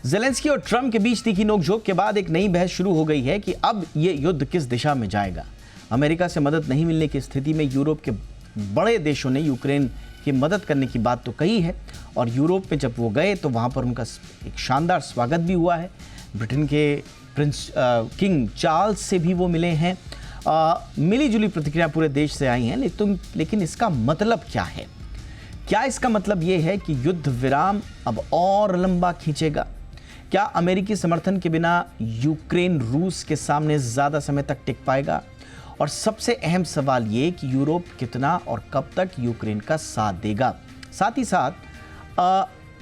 Zelensky और Trump के बीच तीखी नोकझोंक के बाद एक नई बहस शुरू हो गई है कि अब ये युद्ध किस दिशा में जाएगा। अमेरिका से मदद नहीं मिलने की स्थिति में यूरोप के बड़े देशों ने यूक्रेन की मदद करने की बात तो कही है और यूरोप में जब वो गए तो वहाँ पर उनका एक शानदार स्वागत भी हुआ है। ब्रिटेन के प्रिंस किंग चार्ल्स से भी वो मिले हैं। मिली जुली प्रतिक्रिया पूरे देश से आई हैं, लेकिन इसका मतलब क्या है? क्या इसका मतलब ये है कि युद्ध विराम अब और लंबा खींचेगा? क्या अमेरिकी समर्थन के बिना यूक्रेन रूस के सामने ज़्यादा समय तक टिक पाएगा? और सबसे अहम सवाल ये कि यूरोप कितना और कब तक यूक्रेन का साथ देगा? साथ ही साथ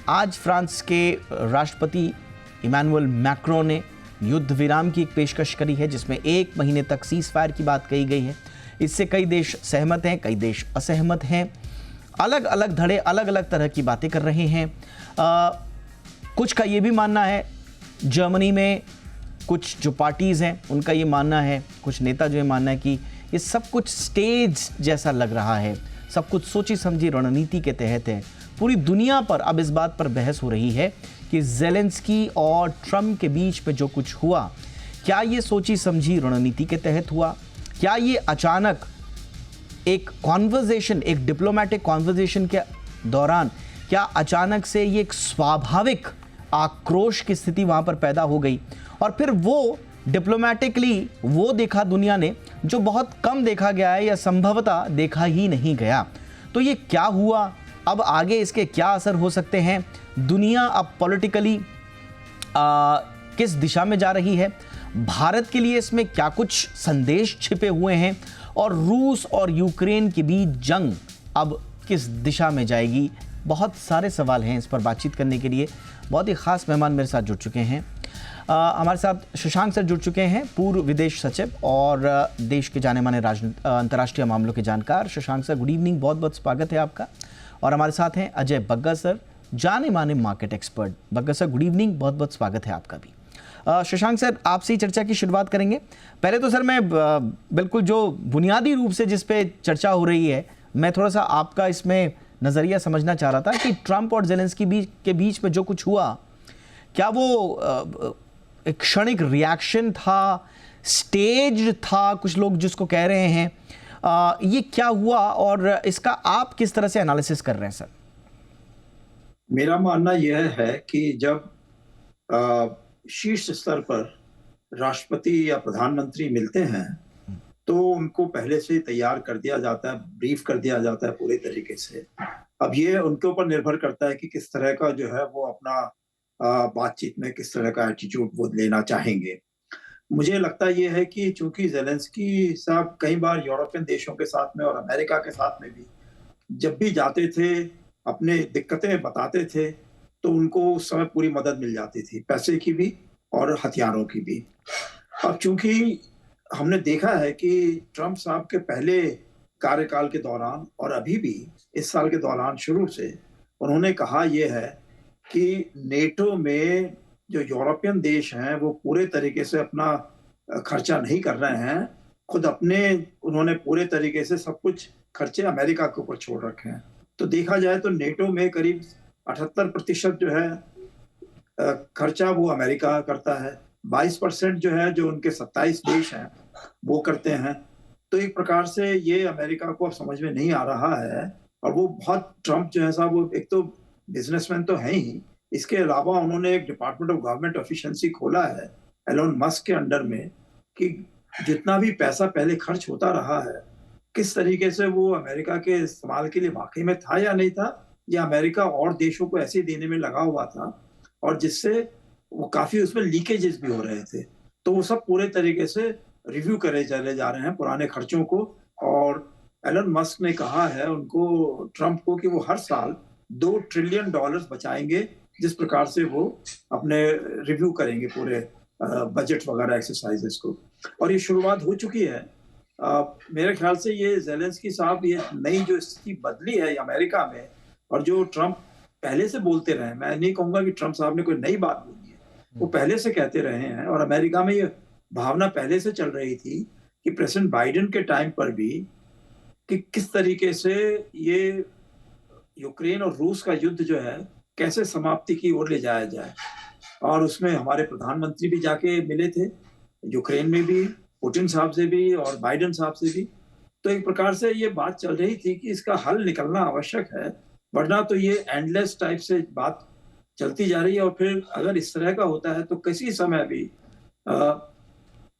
आज फ्रांस के राष्ट्रपति इमैनुअल मैक्रों ने युद्ध विराम की एक पेशकश करी है जिसमें 1 महीने तक सीज फायर की बात कही गई है। इससे कई देश सहमत हैं, कई देश असहमत हैं। अलग अलग धड़े अलग अलग तरह की बातें कर रहे हैं। कुछ का ये भी मानना है, जर्मनी में कुछ जो पार्टीज़ हैं उनका ये मानना है, कुछ नेता जो ये मानना है कि ये सब कुछ स्टेज जैसा लग रहा है, सब कुछ सोची समझी रणनीति के तहत है। पूरी दुनिया पर अब इस बात पर बहस हो रही है कि ज़ेलेंस्की और ट्रंप के बीच में जो कुछ हुआ, क्या ये सोची समझी रणनीति के तहत हुआ? क्या ये अचानक एक कॉन्वर्जेशन, एक डिप्लोमेटिक कॉन्वर्जेशन के दौरान क्या अचानक से ये एक स्वाभाविक आक्रोश की स्थिति वहाँ पर पैदा हो गई और फिर वो डिप्लोमेटिकली वो देखा दुनिया ने जो बहुत कम देखा गया है या संभवतः देखा ही नहीं गया। तो ये क्या हुआ? अब आगे इसके क्या असर हो सकते हैं? दुनिया अब पॉलिटिकली किस दिशा में जा रही है? भारत के लिए इसमें क्या कुछ संदेश छिपे हुए हैं? और रूस और यूक्रेन के बीच जंग अब किस दिशा में जाएगी? बहुत सारे सवाल हैं। इस पर बातचीत करने के लिए बहुत ही ख़ास मेहमान मेरे साथ जुड़ चुके हैं। हमारे साथ शशांक सर जुड़ चुके हैं, पूर्व विदेश सचिव और देश के जाने माने अंतर्राष्ट्रीय मामलों के जानकार। शशांक सर, गुड इवनिंग, बहुत बहुत स्वागत है आपका। और हमारे साथ हैं अजय बग्गा सर, जाने माने market expert. Bagga sir, good evening, बहुत बहुत स्वागत है आपका भी। शशांक सर, आपसे ही चर्चा की शुरुआत करेंगे। पहले तो सर मैं बिल्कुल जो बुनियादी रूप से जिस पे चर्चा हो रही है, मैं थोड़ा सा आपका इसमें नज़रिया समझना चाह रहा था कि ट्रंप और ज़ेलेंस्की के बीच में जो कुछ हुआ, क्या वो एक क्षणिक रिएक्शन था, स्टेज था, कुछ लोग जिसको कह रहे हैं, ये क्या हुआ और इसका आप किस तरह से एनालिसिस कर रहे हैं सर? मेरा मानना यह है कि जब शीर्ष स्तर पर राष्ट्रपति या प्रधानमंत्री मिलते हैं तो उनको पहले से तैयार कर दिया जाता है, ब्रीफ कर दिया जाता है पूरे तरीके से। अब ये उनके ऊपर निर्भर करता है कि किस तरह का जो है वो अपना बातचीत में किस तरह का एटीट्यूड वो लेना चाहेंगे। मुझे लगता ये है कि चूंकि ज़ेलेंस्की साहब कई बार यूरोपियन देशों के साथ में और अमेरिका के साथ में भी जब भी जाते थे, अपने दिक्कतें बताते थे, तो उनको उस समय पूरी मदद मिल जाती थी, पैसे की भी और हथियारों की भी। अब चूंकि हमने देखा है कि ट्रंप साहब के पहले कार्यकाल के दौरान और अभी भी इस साल के दौरान शुरू से उन्होंने कहा यह है कि नेटो में जो यूरोपियन देश हैं वो पूरे तरीके से अपना खर्चा नहीं कर रहे हैं। खुद अपने उन्होंने पूरे तरीके से सब कुछ खर्चे अमेरिका के ऊपर छोड़ रखे हैं। तो देखा जाए तो नेटो में करीब 78% जो है खर्चा वो अमेरिका करता है, 22% जो है जो उनके 27 देश हैं वो करते हैं। तो एक प्रकार से ये अमेरिका को अब समझ में नहीं आ रहा है और वो बहुत ट्रंप जो है साहब वो एक तो बिजनेसमैन तो है ही, इसके अलावा उन्होंने एक डिपार्टमेंट ऑफ गवर्नमेंट एफिशिएंसी खोला है एलोन मस्क के अंडर में कि जितना भी पैसा पहले खर्च होता रहा है किस तरीके से वो अमेरिका के इस्तेमाल के लिए वाकई में था या नहीं था, या अमेरिका और देशों को ऐसे देने में लगा हुआ था और जिससे वो काफी उसमें लीकेजेस भी हो रहे थे। तो वो सब पूरे तरीके से रिव्यू करे चले जा रहे हैं पुराने खर्चों को। और एलन मस्क ने कहा है उनको, ट्रंप को, कि वो हर साल $2 ट्रिलियन बचाएंगे जिस प्रकार से वो अपने रिव्यू करेंगे पूरे बजट वगैरह एक्सरसाइजेस को। और ये शुरुआत हो चुकी है। मेरे ख्याल से ये ज़ेलेंस्की साहब, ये नई जो स्थिति बदली है अमेरिका में, और जो ट्रंप पहले से बोलते रहे, मैं नहीं कहूंगा कि ट्रंप साहब ने कोई नई बात बोली है, वो पहले से कहते रहे हैं और अमेरिका में ये भावना पहले से चल रही थी कि प्रेसिडेंट बाइडेन के टाइम पर भी कि किस तरीके से ये यूक्रेन और रूस का युद्ध जो है कैसे समाप्ति की ओर ले जाया जाए। और उसमें हमारे प्रधानमंत्री भी जाके मिले थे, यूक्रेन में भी, पुतिन साहब से भी और बाइडेन साहब से भी। तो एक प्रकार से ये बात चल रही थी कि इसका हल निकलना आवश्यक है, वरना तो ये एंडलेस टाइप से बात चलती जा रही है, और फिर अगर इस तरह का होता है तो किसी समय भी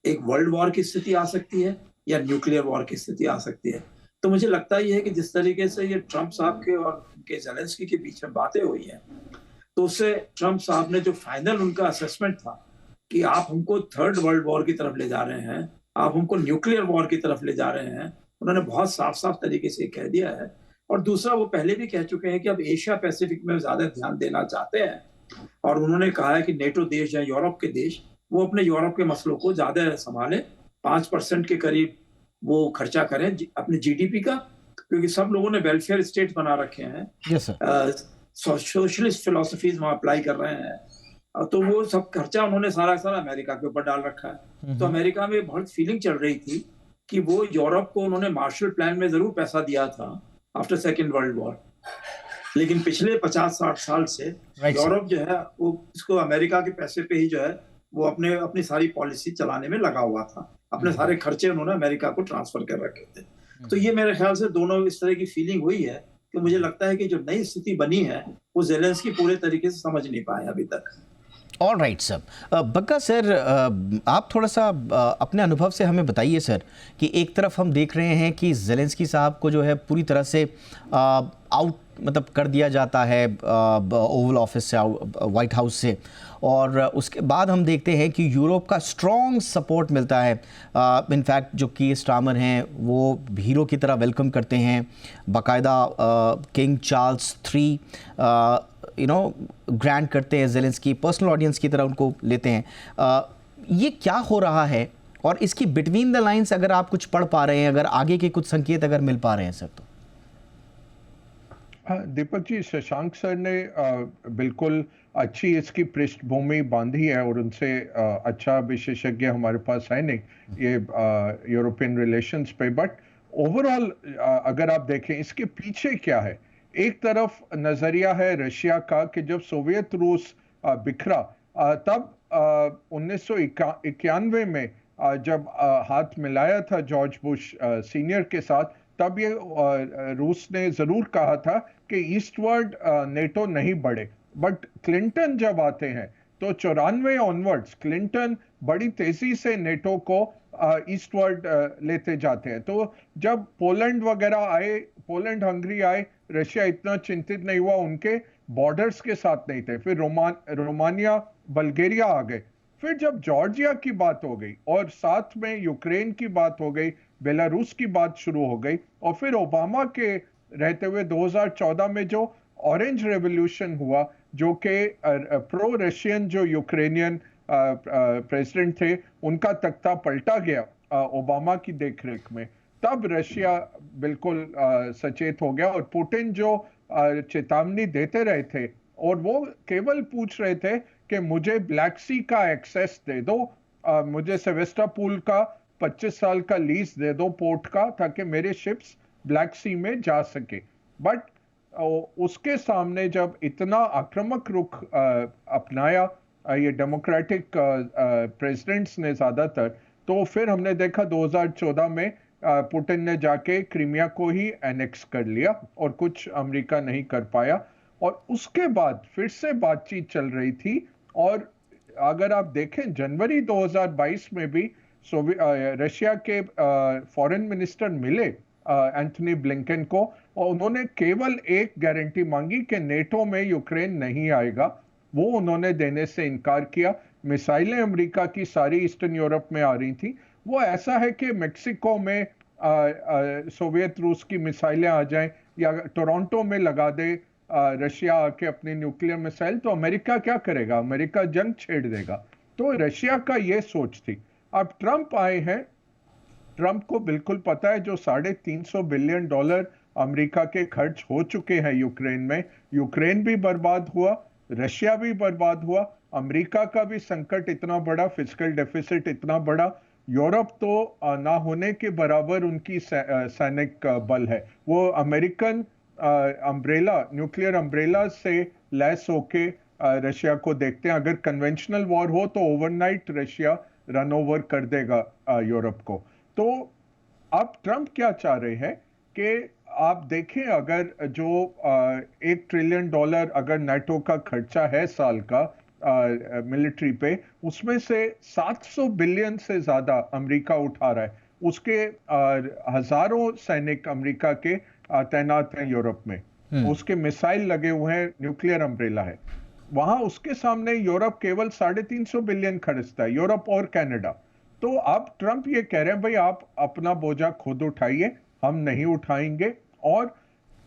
एक वर्ल्ड वॉर की स्थिति आ सकती है या न्यूक्लियर वॉर की स्थिति आ सकती है। तो मुझे लगता ही है कि जिस तरीके से ये ट्रंप साहब के और उनके ज़ेलेंस्की के बीच में बातें हुई हैं, तो उससे ट्रंप साहब ने जो फाइनल उनका असेसमेंट था कि आप हमको थर्ड वर्ल्ड वॉर की तरफ ले जा रहे हैं, आप हमको न्यूक्लियर वॉर की तरफ ले जा रहे हैं, उन्होंने बहुत साफ-साफ तरीके से कह दिया है। और दूसरा, वो पहले भी कह चुके हैं कि अब एशिया पैसिफिक में ज़्यादा ध्यान देना चाहते हैं, और उन्होंने कहा है कि नेटो देश या यूरोप के देश वो अपने यूरोप के मसलों को ज्यादा संभालें, 5% के करीब वो खर्चा करें अपने जीडीपी का, क्योंकि सब लोगों ने वेलफेयर स्टेट बना रखे हैं, यस सर। सोशलिस्ट फिलोसफीज वहां अप्लाई कर रहे हैं, तो वो सब खर्चा उन्होंने सारा सारा अमेरिका के ऊपर डाल रखा है। तो अमेरिका में बहुत फीलिंग चल रही थी कि वो यूरोप को उन्होंने मार्शल प्लान में जरूर पैसा दिया था आफ्टर सेकेंड वर्ल्ड वॉर, लेकिन पिछले 50-60 साल से यूरोप जो है वो इसको अमेरिका के पैसे पे ही जो है वो अपनी सारी पॉलिसी चलाने में लगा हुआ था, अपने सारे खर्चे उन्होंने अमेरिका को ट्रांसफर कर रखे थे। तो ये मेरे ख्याल से दोनों इस तरह की फीलिंग हुई है कि मुझे लगता है कि जो नई स्थिति बनी है वो ज़ेलेंस्की पूरे तरीके से समझ नहीं पाए अभी तक। All right sir. Bagga sir, आप थोड़ा सा अपने अनुभव से हमें बताइए सर कि एक तरफ हम देख रहे हैं कि ज़ेलेंस्की साहब को जो है पूरी तरह से आउट मतलब कर दिया जाता है ओवल ऑफिस से, वाइट हाउस से, और उसके बाद हम देखते हैं कि यूरोप का स्ट्रॉन्ग सपोर्ट मिलता है। इनफैक्ट जो की स्टार्मर हैं वो हीरो की तरह वेलकम करते हैं, बाकायदा किंग चार्ल्स III ग्रांट करते हैं ज़ेलेंस्की, पर्सनल ऑडियंस की तरह उनको लेते हैं। ये क्या हो रहा है, और इसकी बिटवीन द लाइंस अगर आप कुछ पढ़ पा रहे हैं, अगर आगे के कुछ संकेत अगर मिल पा रहे हैं सर तो? दीपक जी, शशांक सर ने बिल्कुल अच्छी इसकी पृष्ठभूमि बांधी है, और उनसे अच्छा विशेषज्ञ हमारे पास है नहीं ये यूरोपियन रिलेशंस पे। बट ओवरऑल अगर आप देखें इसके पीछे क्या है, एक तरफ नजरिया है रशिया का कि जब सोवियत रूस बिखरा तब 1991 में जब हाथ मिलाया था जॉर्ज बुश सीनियर के साथ, तब ये रूस ने जरूर कहा था कि ईस्टवर्ड नेटो नहीं बढ़े। बट क्लिंटन जब आते हैं तो 94 ऑनवर्ड्स क्लिंटन बड़ी तेजी से नेटो को ईस्टवर्ड लेते जाते हैं। तो जब पोलैंड वगैरह आए, पोलैंड हंगरी आए, रशिया इतना चिंतित नहीं हुआ, उनके बॉर्डर्स के साथ नहीं थे। फिर रोमानिया बल्गेरिया आ गए। फिर जब जॉर्जिया की बात हो गई और साथ में यूक्रेन की बात हो गई, बेलारूस की बात शुरू हो गई, और फिर ओबामा के रहते हुए 2014 में जो ऑरेंज रेवोल्यूशन हुआ, जो कि प्रो रशियन जो यूक्रेनियन प्रेसिडेंट थे उनका तख्ता पलटा गया ओबामा की देखरेख में, तब रशिया बिल्कुल सचेत हो गया। और पुतिन जो चेतावनी देते रहे थे, और वो केवल पूछ रहे थे कि मुझे ब्लैक सी का एक्सेस दे दो, मुझे सेवेस्टोपोल का 25 साल का लीज दे दो पोर्ट का, ताकि मेरे शिप्स ब्लैक सी में जा सके। बट उसके सामने जब इतना आक्रामक रुख अपनाया ये डेमोक्रेटिक प्रेसिडेंट्स ने ज्यादातर, तो फिर हमने देखा 2014 में पुतिन ने जाके क्रीमिया को ही एनेक्स कर लिया और कुछ अमेरिका नहीं कर पाया। और उसके बाद फिर से बातचीत चल रही थी, और अगर आप देखें जनवरी 2022 में भी रशिया के फॉरेन मिनिस्टर मिले एंथनी ब्लिंकन को, और उन्होंने केवल एक गारंटी मांगी कि नेटो में यूक्रेन नहीं आएगा। वो उन्होंने देने से इनकार किया। मिसाइलें अमेरिका की सारी ईस्टर्न यूरोप में आ रही थी। वो ऐसा है कि मेक्सिको में सोवियत रूस की मिसाइलें आ जाएं, या टोरंटो में लगा दे रशिया आके अपनी न्यूक्लियर मिसाइल, तो अमेरिका क्या करेगा? अमेरिका जंग छेड़ देगा। तो रशिया का ये सोच थी। अब ट्रंप आए हैं, ट्रंप को बिल्कुल पता है जो $350 बिलियन अमेरिका के खर्च हो चुके हैं यूक्रेन में, यूक्रेन भी बर्बाद हुआ, रशिया भी बर्बाद हुआ, अमेरिका का भी संकट इतना बड़ा, फिस्कल डेफिसिट इतना बड़ा, यूरोप तो ना होने के बराबर उनकी सैनिक बल है। वो अमेरिकन अम्ब्रेला, न्यूक्लियर अम्ब्रेला से लैस होके रशिया को देखते हैं। अगर कन्वेंशनल वॉर हो तो ओवरनाइट रशिया रन ओवर कर देगा यूरोप को। तो अब ट्रम्प क्या चाह रहे हैं कि आप देखें, अगर जो $1 ट्रिलियन अगर नाटो का खर्चा है साल का मिलिट्री पे, उसमें से 700 बिलियन से ज्यादा अमेरिका उठा रहा है। उसके हजारों सैनिक अमेरिका के तैनात हैं यूरोप में, उसके मिसाइल लगे हुए हैं, न्यूक्लियर अम्ब्रेला है वहां। उसके सामने यूरोप केवल 350 बिलियन खर्चता है, यूरोप और कनाडा। तो अब ट्रम्प ये कह रहे हैं भाई आप अपना बोझा खुद उठाइए, हम नहीं उठाएंगे। और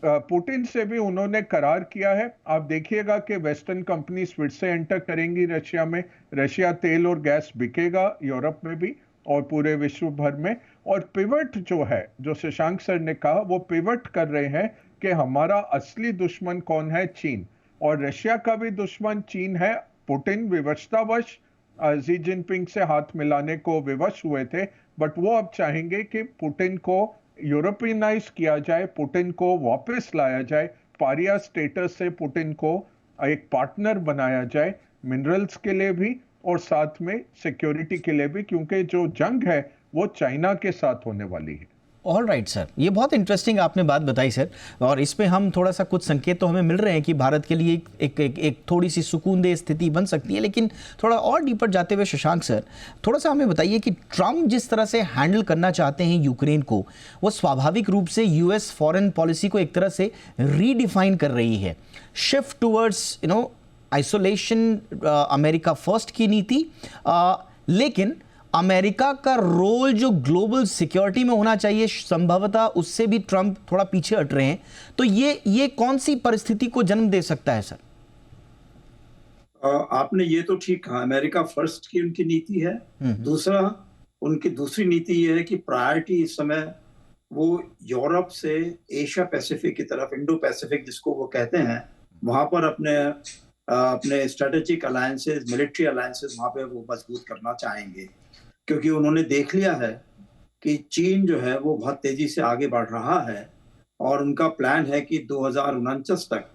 पुतिन से भी उन्होंने करार किया है। आप देखिएगा कि वेस्टर्न कंपनीज फिर से एंटर करेंगी रशिया में। रशिया तेल और गैस बिकेगा यूरोप में भी और पूरे विश्व भर में। और पिवट जो है, जो शशांक सर ने कहा, वो पिवट कर रहे हैं कि हमारा असली दुश्मन कौन है, चीन। और रशिया का भी दुश्मन चीन है। पुतिन विवशतावश जी जिनपिंग से हाथ मिलाने को विवश हुए थे, बट वो अब चाहेंगे कि पुतिन को यूरोपियनाइज किया जाए, पुतिन को वापस लाया जाए, पारिया स्टेटस से पुतिन को एक पार्टनर बनाया जाए, मिनरल्स के लिए भी और साथ में सिक्योरिटी के लिए भी, क्योंकि जो जंग है वो चाइना के साथ होने वाली है। ऑल राइट सर, ये बहुत इंटरेस्टिंग आपने बात बताई सर। और इस पे हम थोड़ा सा कुछ संकेत तो हमें मिल रहे हैं कि भारत के लिए एक थोड़ी सी सुकूनदेह स्थिति बन सकती है। लेकिन थोड़ा और डीपर जाते हुए शशांक सर, थोड़ा सा हमें बताइए कि ट्रम्प जिस तरह से हैंडल करना चाहते हैं यूक्रेन को, वो स्वाभाविक रूप से यूएस फॉरेन पॉलिसी को एक तरह से रीडिफाइन कर रही है, shift towards isolation, America first की नीति। लेकिन अमेरिका का रोल जो ग्लोबल सिक्योरिटी में होना चाहिए संभवतः उससे भी ट्रम्प थोड़ा पीछे हट रहे हैं। तो ये कौन सी परिस्थिति को जन्म दे सकता है सर? आपने ये तो ठीक कहा, अमेरिका फर्स्ट की उनकी नीति है। दूसरा, उनकी दूसरी नीति ये है कि प्रायोरिटी इस समय वो यूरोप से एशिया पैसिफिक की तरफ, इंडो पैसिफिक जिसको वो कहते हैं, वहां पर अपने स्ट्रेटेजिक अलायंसेस, मिलिट्री अलायंसेस वहां पे वो मजबूत करना चाहेंगे। क्योंकि उन्होंने देख लिया है कि चीन जो है वो बहुत तेजी से आगे बढ़ रहा है और उनका प्लान है कि 2049 तक,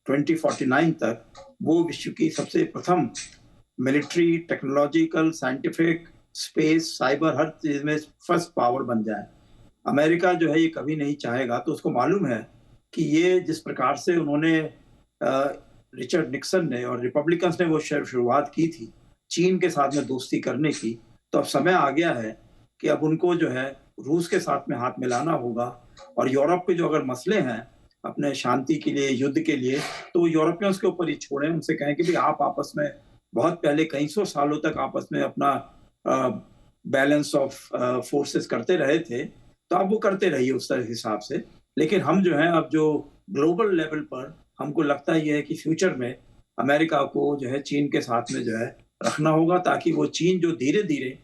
2049 तक वो विश्व की सबसे प्रथम military, technological, scientific, space, cyber, हर चीज में फर्स्ट पावर बन जाए। अमेरिका जो है ये कभी नहीं चाहेगा। तो उसको मालूम है कि ये जिस प्रकार से उन्होंने रिचर्ड निक्सन ने और रिपब्लिकन्स ने वो शुरुआत की थी चीन के साथ में दोस्ती करने की, तो अब समय आ गया है कि अब उनको जो है रूस के साथ में हाथ मिलाना होगा। और यूरोप के जो अगर मसले हैं अपने शांति के लिए, युद्ध के लिए, तो यूरोपियंस के ऊपर ही छोड़ें। उनसे कहें कि भाई आप आपस में बहुत पहले कई सौ सालों तक आपस में अपना बैलेंस ऑफ फोर्सेस करते रहे थे, तो आप वो करते रहिए उस तरह हिसाब से। लेकिन हम जो है अब जो ग्लोबल लेवल पर हमको लगता ही है कि फ्यूचर में अमेरिका को जो है चीन के साथ में जो है रखना होगा, ताकि वो चीन जो धीरे धीरे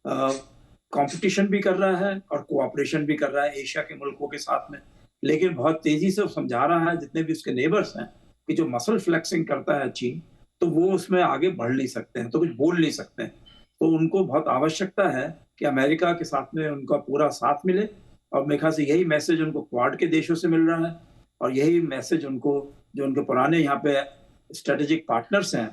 कंपटीशन भी कर रहा है और कोऑपरेशन भी कर रहा है एशिया के मुल्कों के साथ में, लेकिन बहुत तेजी से वो समझा रहा है जितने भी उसके नेबर्स हैं कि जो मसल फ्लेक्सिंग करता है चीन, तो वो उसमें आगे बढ़ नहीं सकते हैं, तो कुछ बोल नहीं सकते हैं। तो उनको बहुत आवश्यकता है कि अमेरिका के साथ में उनका पूरा साथ मिले। और मेरे ख्याल से यही मैसेज उनको क्वाड के देशों से मिल रहा है और यही मैसेज उनको जो उनके पुराने यहाँ पे स्ट्रेटेजिक पार्टनर्स हैं,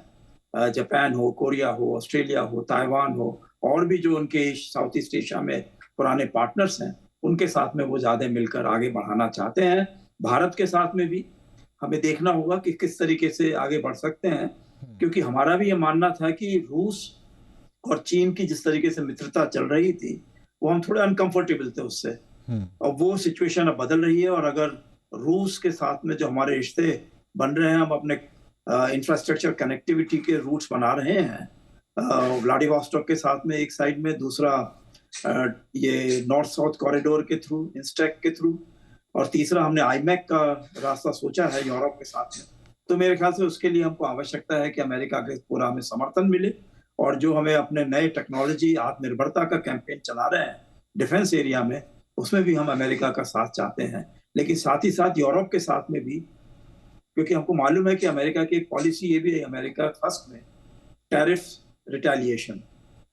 जापान हो, कोरिया हो, ऑस्ट्रेलिया हो, ताइवान हो, और भी जो उनके साउथ ईस्ट एशिया में पुराने पार्टनर्स हैं, उनके साथ में वो ज्यादा मिलकर आगे बढ़ाना चाहते हैं। भारत के साथ में भी हमें देखना होगा कि किस तरीके से आगे बढ़ सकते हैं, क्योंकि हमारा भी ये मानना था कि रूस और चीन की जिस तरीके से मित्रता चल रही थी वो हम थोड़े अनकंफर्टेबल थे उससे, और वो सिचुएशन अब बदल रही है। और अगर रूस के साथ में जो हमारे रिश्ते बन रहे हैं, हम अपने इंफ्रास्ट्रक्चर कनेक्टिविटी के रूट्स बना रहे हैं, व्लादिवोस्टॉक के साथ में एक साइड में, दूसरा ये नॉर्थ साउथ कॉरिडोर के थ्रू, इंस्टेक के थ्रू, और तीसरा हमने आईमैक का रास्ता सोचा है यूरोप के साथ में। तो मेरे ख्याल से उसके लिए हमको आवश्यकता है कि अमेरिका के पूरा हमें समर्थन मिले, और जो हमें अपने नए टेक्नोलॉजी आत्मनिर्भरता का कैंपेन चला रहे हैं डिफेंस एरिया में, उसमें भी हम अमेरिका का साथ चाहते हैं। लेकिन साथ ही साथ यूरोप के साथ में भी, क्योंकि हमको मालूम है कि अमेरिका की एक पॉलिसी ये भी है, अमेरिका फर्स्ट में, टैरिफ रिटेलिएशन।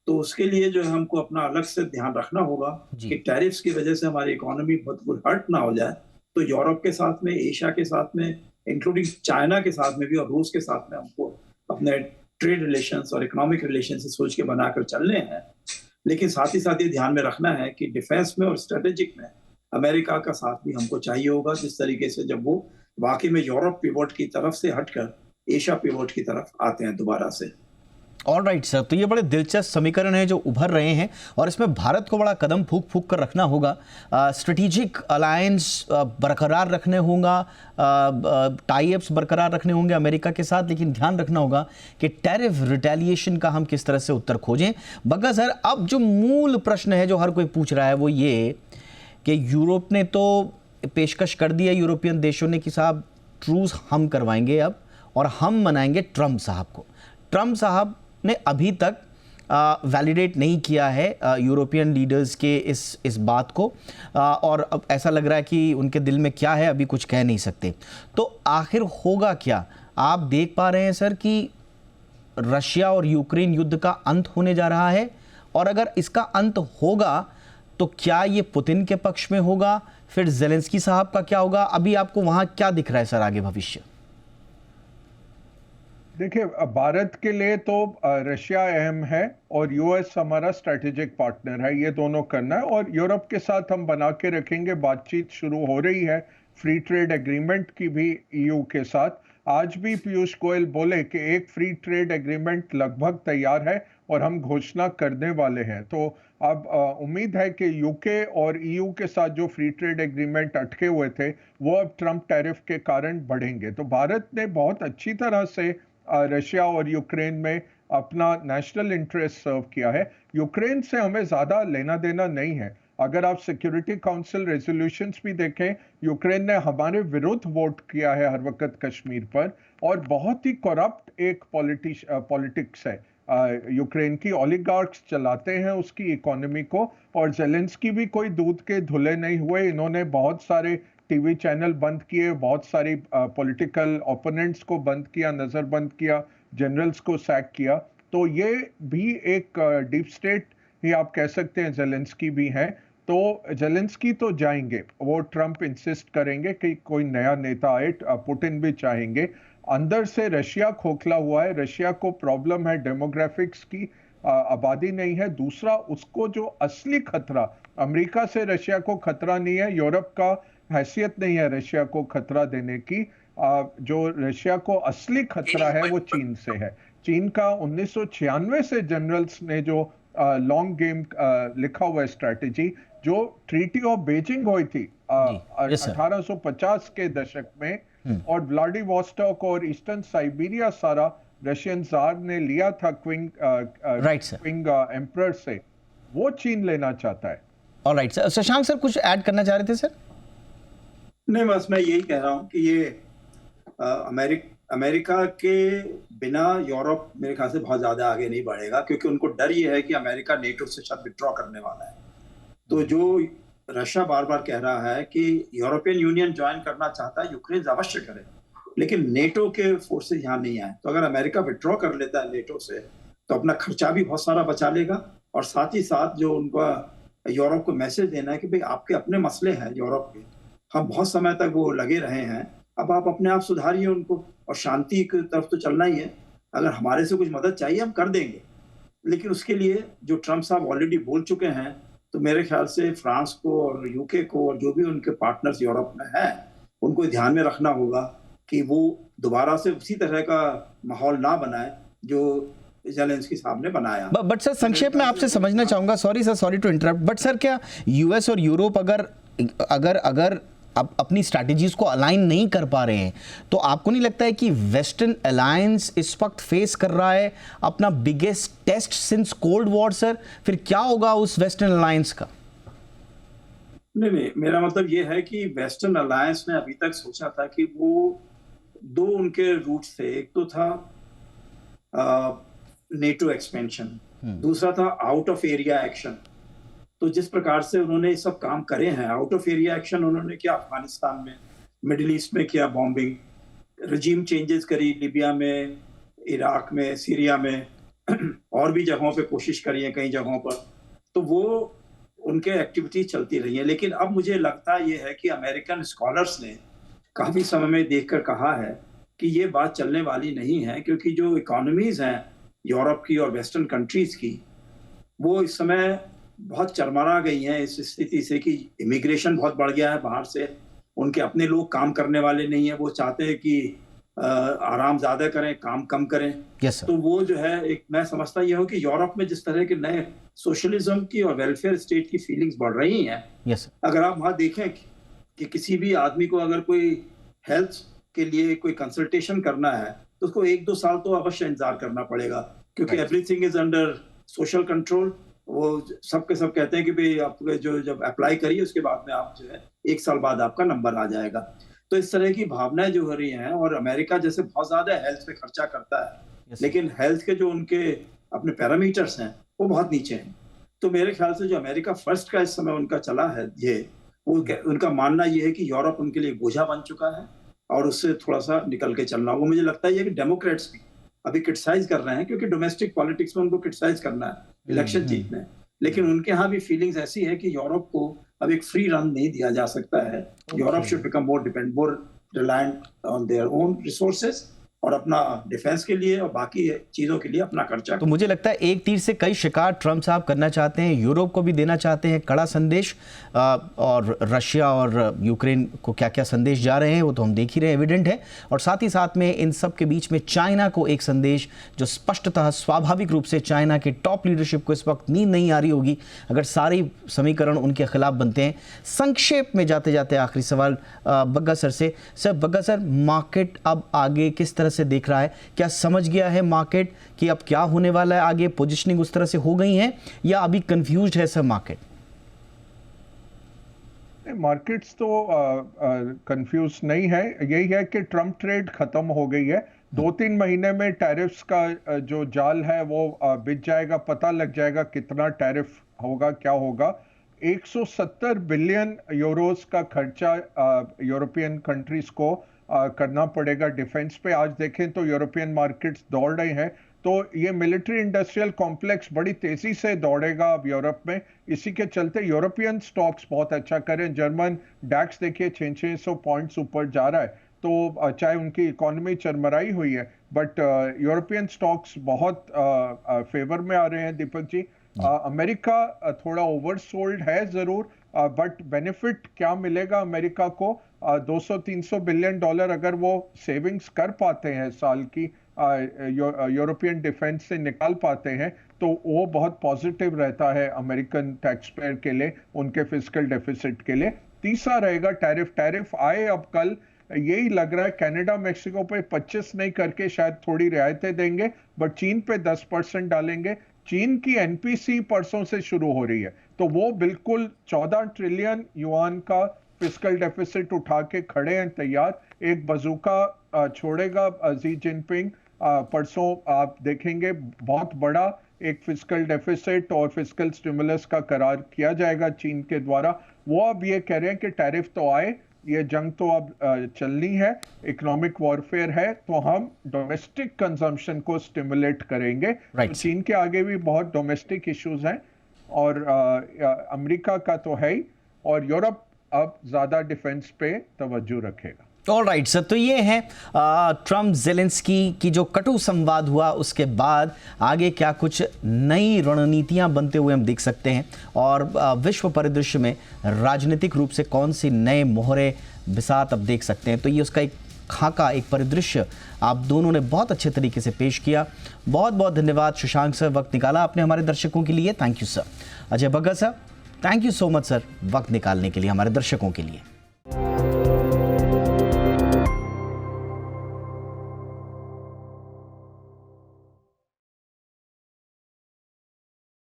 तो उसके लिए जो है हमको अपना अलग से ध्यान रखना होगा कि टैरिफ्स की वजह से हमारी इकोनॉमी बहुत हर्ट ना हो जाए, तो यूरोप के साथ में, एशिया के साथ में, इंक्लूडिंग चाइना के साथ में भी और रूस के साथ में हमको अपने ट्रेड रिलेशंस और इकोनॉमिक रिलेशन से सोच के बनाकर चलने हैं। लेकिन साथ ही साथ ये ध्यान में रखना है कि डिफेंस में और स्ट्रेटेजिक में अमेरिका का साथ भी हमको चाहिए होगा, जिस तरीके से जब वो वाकई में यूरोप पिवोट की तरफ से हटकर एशिया पिवोट की तरफ आते हैं दोबारा से। ऑलराइट सर, तो ये बड़े दिलचस्प समीकरण हैं जो उभर रहे हैं और इसमें भारत को बड़ा कदम फूंक फूंक कर रखना होगा। स्ट्रेटेजिक अलायंस बरकरार रखने होगा, टाई अप्स बरकरार रखने होंगे अमेरिका के साथ, लेकिन ध्यान रखना होगा कि टैरिफ रिटेलिएशन का हम किस तरह से उत्तर खोजें। बग्गा सर, अब जो मूल प्रश्न है जो हर कोई पूछ रहा है वो ये कि यूरोप ने तो पेशकश कर दिया, यूरोपियन देशों ने कि साहब ट्रूस हम करवाएंगे अब और हम मनाएंगे ट्रम्प साहब को। ट्रम्प साहब ने अभी तक वैलिडेट नहीं किया है यूरोपियन लीडर्स के इस बात को, और अब ऐसा लग रहा है कि उनके दिल में क्या है अभी कुछ कह नहीं सकते। तो आखिर होगा क्या? आप देख पा रहे हैं सर कि रशिया और यूक्रेन युद्ध का अंत होने जा रहा है, और अगर इसका अंत होगा तो क्या ये पुतिन के पक्ष में होगा, फिर ज़ेलेंस्की साहब का क्या होगा? अभी आपको वहां क्या दिख रहा है सर आगे भविष्य? देखिए, भारत के लिए तो रशिया अहम है और यूएस हमारा स्ट्रेटेजिक पार्टनर है, ये दोनों करना है। और यूरोप के साथ हम बना के रखेंगे, बातचीत शुरू हो रही है फ्री ट्रेड एग्रीमेंट की भी ईयू के साथ। आज भी पीयूष गोयल बोले कि एक फ्री ट्रेड एग्रीमेंट लगभग तैयार है और हम घोषणा करने वाले हैं। तो अब उम्मीद है कि यूके और ईयू के साथ जो फ्री ट्रेड एग्रीमेंट अटके हुए थे वो अब ट्रम्प टैरिफ के कारण बढ़ेंगे। तो भारत ने बहुत अच्छी तरह से रशिया और यूक्रेन में अपना नेशनल इंटरेस्ट सर्व किया है। यूक्रेन से हमें ज्यादा लेना देना नहीं है। अगर आप सिक्योरिटी काउंसिल रेजोल्यूशंस भी देखें, यूक्रेन ने हमारे विरुद्ध वोट किया है हर वक्त कश्मीर पर, और बहुत ही करप्ट एक पॉलिटिक्स है यूक्रेन की। ओलिगार्क्स चलाते हैं उसकी इकोनॉमी को, और जेलेंस्की भी कोई दूध के धुले नहीं हुए। इन्होंने बहुत सारे टीवी चैनल बंद किए, बहुत सारी पॉलिटिकल ओपोनेंट्स को बंद किया, नजरबंद किया, जनरल्स को सैक किया। तो ये भी एक डीप स्टेट ही आप कह सकते हैं जेलेंस्की भी हैं। तो जेलेंस्की तो जाएंगे, वो ट्रम्प इंसिस्ट करेंगे कि कोई नया नेता आए, पुतिन भी चाहेंगे। अंदर से रशिया खोखला हुआ है, रशिया को प्रॉब्लम है डेमोग्राफिक्स की, आबादी नहीं है। दूसरा, उसको जो असली खतरा, अमेरिका से रशिया को खतरा नहीं है, यूरोप का हैसियत नहीं है रशिया को खतरा देने की। जो रशिया को असली खतरा है वो चीन से है। चीन का 1996 से जनरल्स ने जो लॉन्ग गेम लिखा हुआ है स्ट्रैटेजी, जो ट्रीटी ऑफ बीजिंग हुई थी 1850 के दशक में, और व्लादिवोस्टॉक और ईस्टर्न साइबेरिया सारा रशियन जार ने लिया था क्विंग एम्परर से, वो चीन लेना चाहता है। ऑलराइट सर, शशांक सर कुछ ऐड करना चाह रहे थे सर? नहीं, बस मैं यही कह रहा हूं कि ये अमेरिका के बिना यूरोप मेरे ख्याल से बहुत ज्यादा आगे नहीं बढ़ेगा, क्योंकि उनको डर ये है कि अमेरिका नेटो से शायद विथड्रॉ करने वाला है। तो जो रशिया बार बार कह रहा है कि यूरोपियन यूनियन ज्वाइन करना चाहता है, यूक्रेन अवश्य करे, लेकिन नेटो के फोर्सेज यहाँ नहीं आए। तो अगर अमेरिका विथड्रॉ कर लेता है नेटो से तो अपना खर्चा भी बहुत सारा बचा लेगा, और साथ ही साथ जो उनका यूरोप को मैसेज देना है कि भाई आपके अपने मसले हैं यूरोप के, हम बहुत समय तक वो लगे रहे हैं, अब आप अपने आप सुधारिए उनको, और शांति की तरफ तो चलना ही है। अगर हमारे से कुछ मदद चाहिए हम कर देंगे, लेकिन उसके लिए जो ट्रम्प साहब ऑलरेडी बोल चुके हैं, तो मेरे ख्याल से फ्रांस को और यूके को और जो भी उनके पार्टनर्स यूरोप में हैं उनको ध्यान में रखना होगा कि वो दोबारा से उसी तरह का माहौल ना बनाए जो ज़ेलेंस्की साहब ने बनाया। बट सर संक्षेप में आपसे समझना चाहूंगा, sorry sir, sorry to interrupt, but sir क्या यूएस और यूरोप अगर अब अपनी स्ट्रैटेजीज को अलाइन नहीं कर पा रहे हैं, तो आपको नहीं लगता है कि वेस्टर्न अलायंस इस वक्त फेस कर रहा है अपना biggest test since cold war? Sir फिर क्या होगा उस वेस्टर्न अलायंस का? नहीं, मेरा मतलब ये है कि वेस्टर्न अलायंस ने अभी तक सोचा था कि वो दो उनके रूट्स थे, एक तो था नेटो एक्सपेंशन, दूसरा था आउट ऑफ एरिया एक्शन। तो जिस प्रकार से उन्होंने ये सब काम करे हैं, आउट ऑफ एरिया एक्शन उन्होंने किया अफगानिस्तान में, मिडिल ईस्ट में किया बॉम्बिंग, रजीम चेंजेस करी लीबिया में, इराक में, सीरिया में और भी जगहों पे कोशिश करी है कई जगहों पर। तो वो उनके एक्टिविटीज चलती रही है। लेकिन अब मुझे लगता ये है कि अमेरिकन स्कॉलर्स ने काफी समय में देखकर कहा है कि ये बात चलने वाली नहीं है, क्योंकि जो इकोनॉमीज हैं यूरोप की और वेस्टर्न कंट्रीज की, वो इस समय बहुत चरमरा गई हैं इस स्थिति से कि इमिग्रेशन बहुत बढ़ गया है बाहर से, उनके अपने लोग काम करने वाले नहीं है, वो चाहते हैं कि आराम ज्यादा करें, काम कम करें। yes, तो वो जो है, एक मैं समझता यह हूँ कि यूरोप में जिस तरह के नए सोशलिज्म की और वेलफेयर स्टेट की फीलिंग्स बढ़ रही हैं, yes, अगर आप वहाँ देखें कि किसी भी आदमी को अगर कोई हेल्थ के लिए कोई कंसल्टेशन करना है तो उसको 1-2 साल तो अवश्य इंतजार करना पड़ेगा, क्योंकि everything is under social control. वो सब के सब कहते हैं कि भाई आप जो जब अप्लाई करिए उसके बाद में आप जो है 1 साल बाद आपका नंबर आ जाएगा। तो इस तरह की भावनाएं जो हो रही हैं, और अमेरिका जैसे बहुत ज्यादा हेल्थ पे खर्चा करता है, लेकिन हेल्थ के जो उनके अपने पैरामीटर्स हैं वो बहुत नीचे हैं। तो मेरे ख्याल से जो अमेरिका फर्स्ट का इस समय उनका चला है, ये वो उनका मानना ये है कि यूरोप उनके लिए बोझा बन चुका है और उससे थोड़ा सा निकल के चलना। वो मुझे लगता है कि डेमोक्रेट्स भी अभी क्रिटिसाइज कर रहे हैं, क्योंकि डोमेस्टिक पॉलिटिक्स में उनको क्रिटिसाइज करना है, इलेक्शन जीतना है, लेकिन उनके यहाँ भी फीलिंग्स ऐसी है कि यूरोप को अब एक फ्री रन नहीं दिया जा सकता है। Europe should become more reliant on their own resources और अपना डिफेंस के लिए और बाकी चीजों के लिए अपना खर्चा। तो मुझे लगता है एक तीर से कई शिकार ट्रम्प साहब करना चाहते हैं, यूरोप को भी देना चाहते हैं कड़ा संदेश, और रशिया और यूक्रेन को क्या क्या संदेश जा रहे हैं वो तो हम देख ही रहे हैं, एविडेंट है। और साथ ही साथ में इन सब के बीच में चाइना को एक संदेश जो स्पष्टतः स्वाभाविक रूप से चाइना के टॉप लीडरशिप को इस वक्त नींद नहीं आ रही होगी अगर सारी समीकरण उनके खिलाफ बनते हैं। संक्षेप में जाते जाते आखिरी सवाल बग्गा सर से। सर बग्गा सर, मार्केट अब आगे किस तरह से देख रहा है? क्या समझ गया है मार्केट कि अब क्या होने वाला है आगे? पोजीशनिंग उस तरह से हो गई है या अभी कंफ्यूज्ड है सर मार्केट? मार्केट्स तो कंफ्यूज नहीं है, यही है कि ट्रम्प ट्रेड खत्म हो गई है। 2-3 महीने में टैरिफ्स का जो जाल है वो बिछ जाएगा, पता लग जाएगा कितना टैरिफ होगा, क्या होगा। 170 बिलियन यूरोस का खर्चा यूरोपियन कंट्रीज को करना पड़ेगा डिफेंस पे। आज देखें तो यूरोपियन मार्केट्स दौड़ रहे हैं, तो ये मिलिट्री इंडस्ट्रियल कॉम्प्लेक्स बड़ी तेजी से दौड़ेगा अब यूरोप में। इसी के चलते यूरोपियन स्टॉक्स बहुत अच्छा करें। जर्मन डैक्स देखिए 600 पॉइंट्स ऊपर जा रहा है, तो चाहे उनकी इकोनॉमी चरमराई हुई है, बट यूरोपियन स्टॉक्स बहुत फेवर में आ रहे हैं। दीपक जी, अमेरिका थोड़ा ओवरसोल्ड है जरूर, बट बेनिफिट क्या मिलेगा अमेरिका को? 200-300 बिलियन डॉलर अगर वो सेविंग्स कर पाते हैं साल की, यूरोपियन डिफेंस से निकाल पाते हैं, तो वो बहुत पॉजिटिव रहता है अमेरिकन टैक्स पेयर के लिए, उनके फिस्कल डेफिसिट के लिए। तीसरा रहेगा टैरिफ। टैरिफ आए अब कल, यही लग रहा है कनाडा मैक्सिको पे 25 नहीं करके शायद थोड़ी रियायतें देंगे, बट चीन पे 10% डालेंगे। चीन की एनपीसी परसों से शुरू हो रही है, तो वो बिल्कुल 14 ट्रिलियन युआन का फिस्कल डेफिसिट उठा के खड़े हैं तैयार। एक बजूका छोड़ेगा जी जिनपिंग, परसों आप देखेंगे बहुत बड़ा एक फिस्कल डेफिसिट और फिस्कल स्टिमुलस का करार किया जाएगा चीन के द्वारा। वो अब ये कह रहे हैं कि टैरिफ तो आए, ये जंग तो अब चलनी है, इकोनॉमिक वॉरफेयर है, तो हम डोमेस्टिक कंजम्पशन को स्टिमुलेट करेंगे। तो चीन के आगे भी बहुत डोमेस्टिक इश्यूज हैं, और अमेरिका का तो है ही, और यूरोप अब ज्यादा डिफेंस पे तवज्जो रखेगा। ऑलराइट सर, तो ये है ट्रम्प ज़ेलेंस्की की जो कटु संवाद हुआ, उसके बाद आगे क्या कुछ नई रणनीतियां बनते हुए हम देख सकते हैं, और विश्व परिदृश्य में राजनीतिक रूप से कौन सी नए मोहरे बिसात अब देख सकते हैं। तो ये उसका एक खाका, एक परिदृश्य आप दोनों ने बहुत अच्छे तरीके से पेश किया। बहुत बहुत धन्यवाद शशांक सर, वक्त निकाला आपने हमारे दर्शकों के लिए। Thank you sir. Ajay Bagga sir, thank you so much sir, वक्त निकालने के लिए हमारे दर्शकों के लिए।